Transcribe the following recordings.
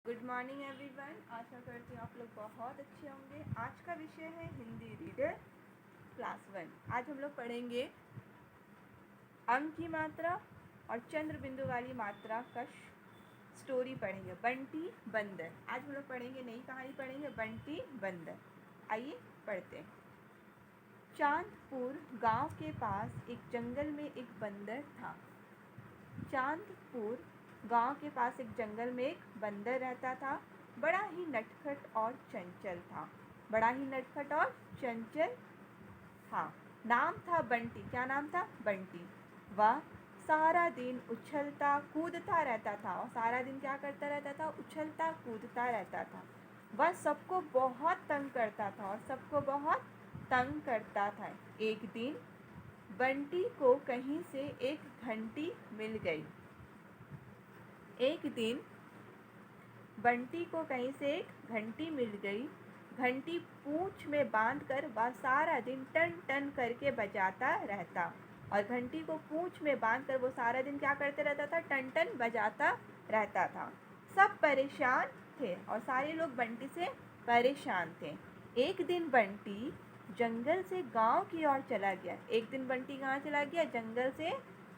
Good morning everyone. आशा करती हूँ आप लोग बहुत अच्छे होंगे। आज का विषय है हिंदी रीडर क्लास 1। आज हम लोग पढ़ेंगे अंक की मात्रा और चंद्र बिंदु वाली मात्रा का स्टोरी पढ़ेंगे। बंटी बंदर। आज हम लोग पढ़ेंगे, नई कहानी पढ़ेंगे, बंटी बंदर। आइए पढ़ते हैं। चांदपुर गांव के पास एक जंगल में एक बंदर था। चांदपुर गांव के पास एक जंगल में एक बंदर रहता था। बड़ा ही नटखट और चंचल था। बड़ा ही नटखट और चंचल था। नाम था बंटी। क्या नाम था? बंटी। वह सारा दिन उछलता कूदता रहता था। और सारा दिन क्या करता रहता था? उछलता कूदता रहता था। वह सबको बहुत तंग करता था और सबको बहुत तंग करता था। एक दिन बंटी को कहीं से एक घंटी मिल गई। एक दिन बंटी को कहीं से एक घंटी मिल गई। घंटी पूंछ में बांधकर वह सारा दिन टन टन करके बजाता रहता। और घंटी को पूंछ में बांधकर वो सारा दिन क्या करते रहता था? टन टन बजाता रहता था। सब परेशान थे और सारे लोग बंटी से परेशान थे। एक दिन बंटी जंगल से गांव की ओर चला गया। एक दिन बंटी कहाँ चला गया? जंगल से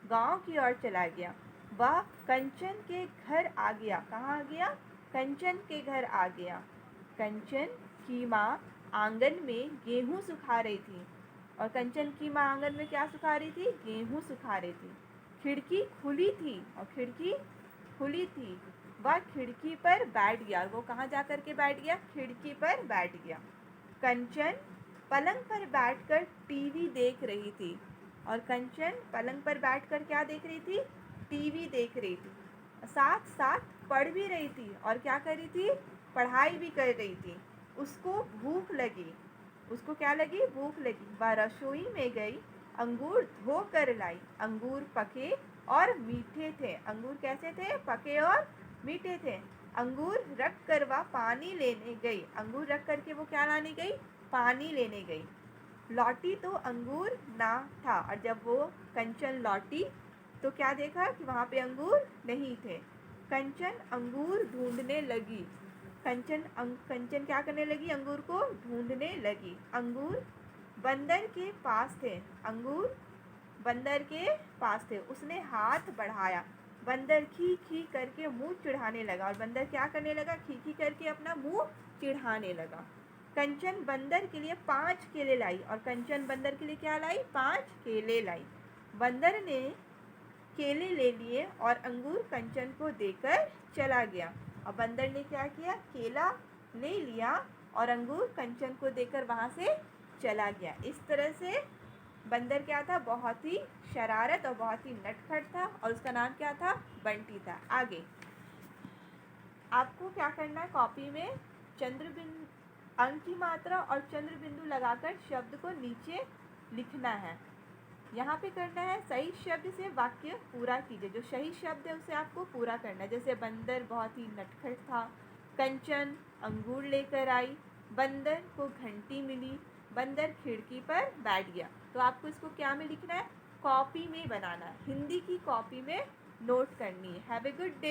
गांव की ओर चला गया। वह कंचन के घर आ गया। कहाँ आ गया? कंचन के घर आ गया। कंचन की माँ आंगन में गेहूं सुखा रही थी। और कंचन की माँ आंगन में क्या सुखा रही थी? गेहूं सुखा रही थी। खिड़की खुली थी और खिड़की खुली थी। वह खिड़की पर बैठ गया। और वो कहाँ जा कर के बैठ गया? खिड़की पर बैठ गया। कंचन पलंग पर बैठकर टीवी देख रही थी। और कंचन पलंग पर बैठकर क्या देख रही थी? टीवी देख रही थी। साथ साथ पढ़ भी रही थी। और क्या कर रही थी? पढ़ाई भी कर रही थी। उसको भूख लगी। उसको क्या लगी? भूख लगी। वह रसोई में गई, अंगूर धो कर लाई। अंगूर पके और मीठे थे। अंगूर कैसे थे? पके और मीठे थे। अंगूर रख कर वह पानी लेने गई। अंगूर रख करके वो क्या लाने गई? पानी लेने गई। लौटी तो अंगूर ना था। और जब वो कंचन लौटी तो क्या देखा कि वहाँ पे अंगूर नहीं थे। कंचन अंगूर ढूंढने लगी। कंचन क्या करने लगी? अंगूर को ढूंढने लगी। अंगूर बंदर के पास थे। अंगूर बंदर के पास थे। उसने हाथ बढ़ाया। बंदर खी खी करके मुंह चिढ़ाने लगा। और बंदर क्या करने लगा? खी खी करके अपना मुंह चिढ़ाने लगा। कंचन बंदर के लिए 5 केले लाई। और कंचन बंदर के लिए क्या लाई? 5 केले लाई। बंदर ने केले ले लिए और अंगूर कंचन को देकर चला गया। और बंदर ने क्या किया? केला ले लिया और अंगूर कंचन को देकर वहाँ से चला गया। इस तरह से बंदर क्या था? बहुत ही शरारत और बहुत ही नटखट था। और उसका नाम क्या था? बंटी था। आगे आपको क्या करना है? कॉपी में चंद्रबिंदु, अंक की मात्रा और चंद्र बिंदु लगाकर शब्द को नीचे लिखना है। यहाँ पे करना है सही शब्द से वाक्य पूरा कीजिए। जो सही शब्द है उसे आपको पूरा करना है। जैसे बंदर बहुत ही नटखट था। कंचन अंगूर लेकर आई। बंदर को घंटी मिली। बंदर खिड़की पर बैठ गया। तो आपको इसको क्या में लिखना है? कॉपी में बनाना है। हिंदी की कॉपी में नोट करनी है। Have a good day.